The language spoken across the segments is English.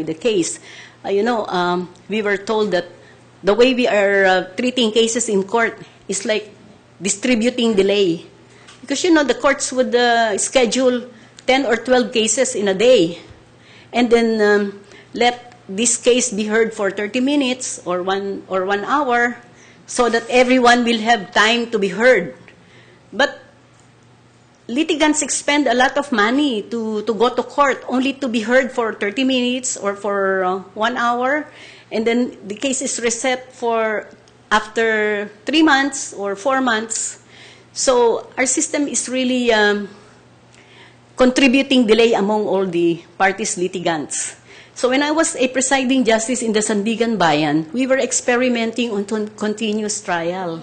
the case. We were told that the way we are treating cases in court is like distributing delay. Because, the courts would schedule 10 or 12 cases in a day and then let this case be heard for 30 minutes or one hour so that everyone will have time to be heard. But litigants expend a lot of money to go to court only to be heard for 30 minutes or for 1 hour, and then the case is reset for after 3 months or 4 months. So our system is really contributing delay among all the parties litigants. So when I was a presiding justice in the Sandigan Bayan, we were experimenting on continuous trial.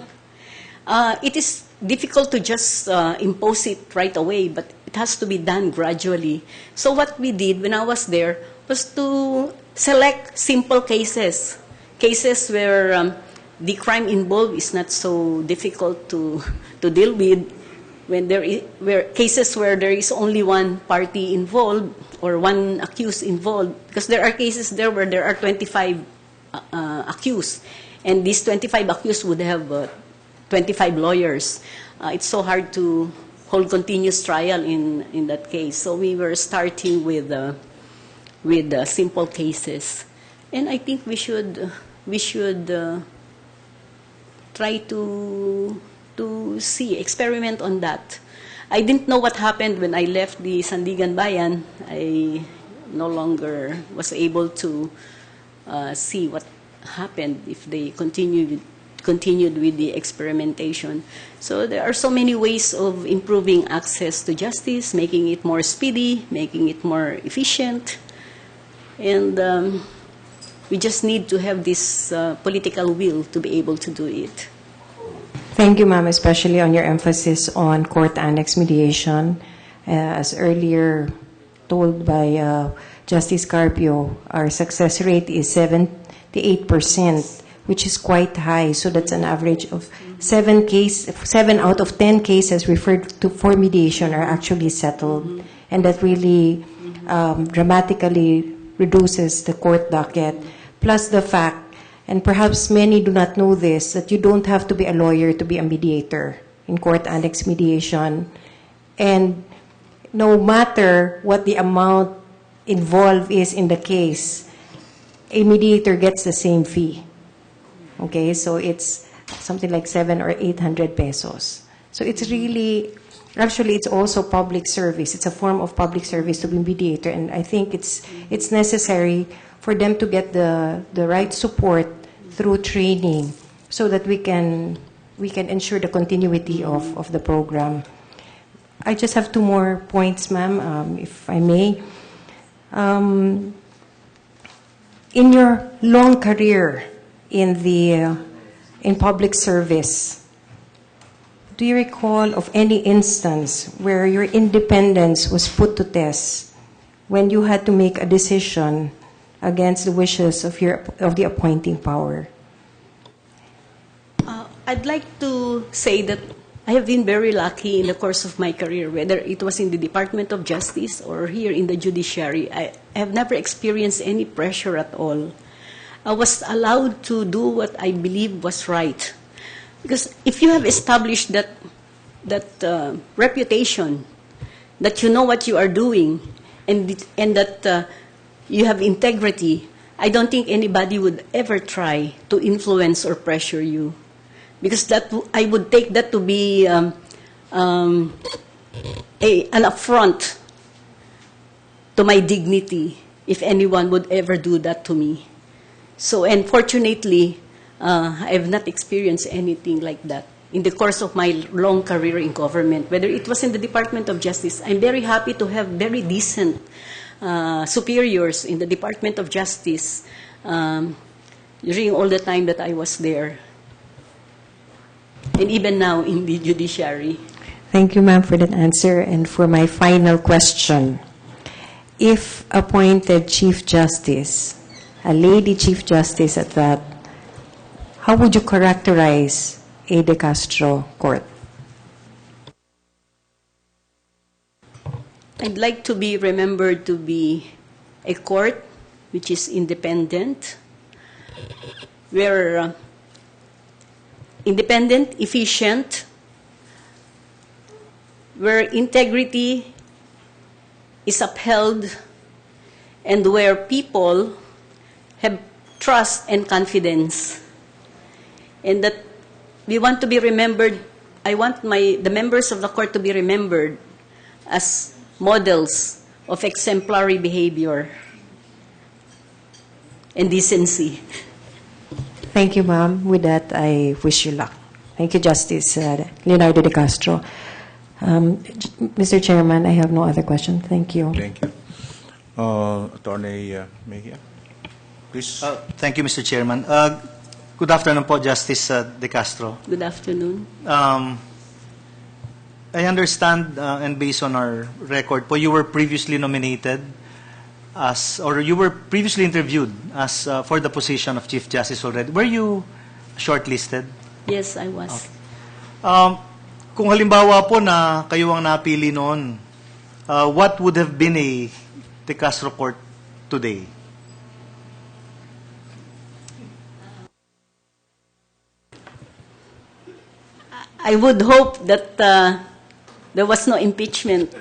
It is difficult to just impose it right away, but it has to be done gradually. So what we did when I was there was to select simple cases, cases where the crime involved is not so difficult to deal with, cases where there is only one party involved or one accused involved, because there are cases there where there are 25 accused, and these 25 accused would have 25 lawyers. It's so hard to hold continuous trial in that case. So we were starting with simple cases, and I think we should try to experiment on that. I didn't know what happened when I left the Sandigan Bayan. I no longer was able to see what happened if they continued with the experimentation. So there are so many ways of improving access to justice, making it more speedy, making it more efficient, and we just need to have this political will to be able to do it. Thank you, ma'am, especially on your emphasis on court annex mediation. As earlier told by Justice Carpio, our success rate is 78%, which is quite high. So that's an average of 7 out of 10 cases referred to for mediation are actually settled. And that really dramatically reduces the court docket. Plus the fact, and perhaps many do not know this, that you don't have to be a lawyer to be a mediator in court annex mediation. And no matter what the amount involved is in the case, a mediator gets the same fee. Okay, so it's something like 700 or 800 pesos. So it's really, actually it's also public service. It's a form of public service to be mediator, and I think it's necessary for them to get the right support through training so that we can ensure the continuity of the program. I just have 2 more points, ma'am, if I may. In your long career in public service, do you recall of any instance where your independence was put to test when you had to make a decision against the wishes of the appointing power? I'd like to say that I have been very lucky in the course of my career, whether it was in the Department of Justice or here in the judiciary. I have never experienced any pressure at all. I was allowed to do what I believe was right. Because if you have established that reputation, that you know what you are doing, and that you have integrity, I don't think anybody would ever try to influence or pressure you. Because I would take that to be an affront to my dignity if anyone would ever do that to me. So, and fortunately, I have not experienced anything like that in the course of my long career in government, whether it was in the Department of Justice. I'm very happy to have very decent superiors in the Department of Justice during all the time that I was there, and even now in the judiciary. Thank you, ma'am, for that answer. And for my final question, if appointed Chief Justice, a lady Chief Justice at that, how would you characterize a De Castro court? I'd like to be remembered to be a court which is independent. We're independent, efficient, where integrity is upheld, and where people have trust and confidence. And that we want to be remembered, I want the members of the court to be remembered as models of exemplary behavior and decency. Thank you, ma'am. With that, I wish you luck. Thank you, Justice Leonardo de Castro. Mr. Chairman, I have no other questions. Thank you. Thank you. Attorney Mejia, please. Thank you, Mr. Chairman. Good afternoon po, Justice De Castro. Good afternoon. I understand, and based on our record po, you were previously nominated as, or you were previously interviewed as for the position of Chief Justice already. Were you shortlisted? Yes, I was. Kung halimbawa po na kayo ang napili noon, what would have been a De Castro court today? I would hope that there was no impeachment,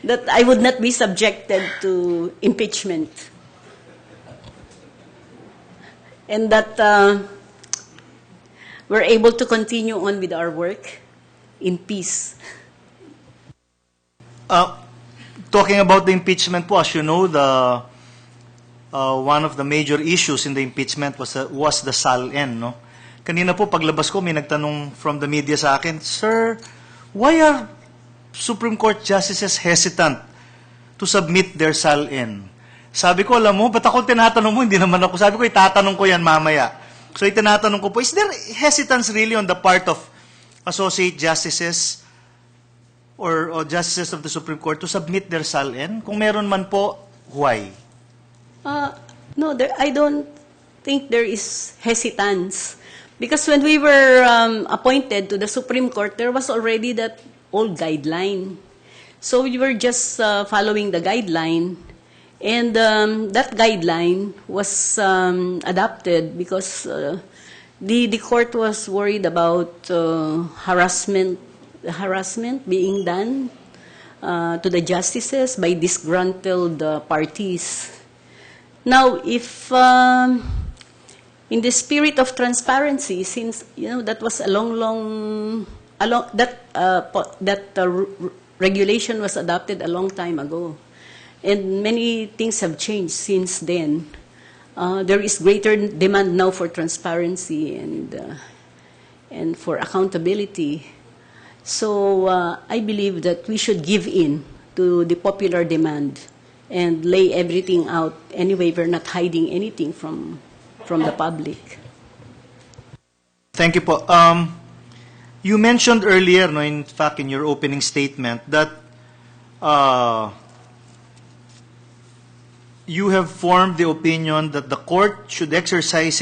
that I would not be subjected to impeachment, and that we're able to continue on with our work in peace. Talking about the impeachment po, as you know, one of the major issues in the impeachment was the SALN, no? Kanina po, paglabas ko, may nagtanong from the media sa akin, Sir, why are Supreme Court justices hesitant to submit their SALN? Sabi ko, alam mo, ba't ako tinatanong mo? Hindi naman ako. Sabi ko, itatanong ko yan mamaya. So, itinatanong ko po, is there hesitance really on the part of associate justices or justices of the Supreme Court to submit their SALN? Kung meron man po, why? No, I don't think there is hesitance. Because when we were appointed to the Supreme Court, there was already that old guideline. So we were just following the guideline. And that guideline was adopted because the court was worried about harassment being done to the justices by disgruntled parties. Now, if in the spirit of transparency, since that was regulation was adopted a long time ago, and many things have changed since then. There is greater demand now for transparency and for accountability. So I believe that we should give in to the popular demand and lay everything out. Anyway, we're not hiding anything from the public. Thank you po. You mentioned earlier, no, in fact, in your opening statement, that you have formed the opinion that the court should exercise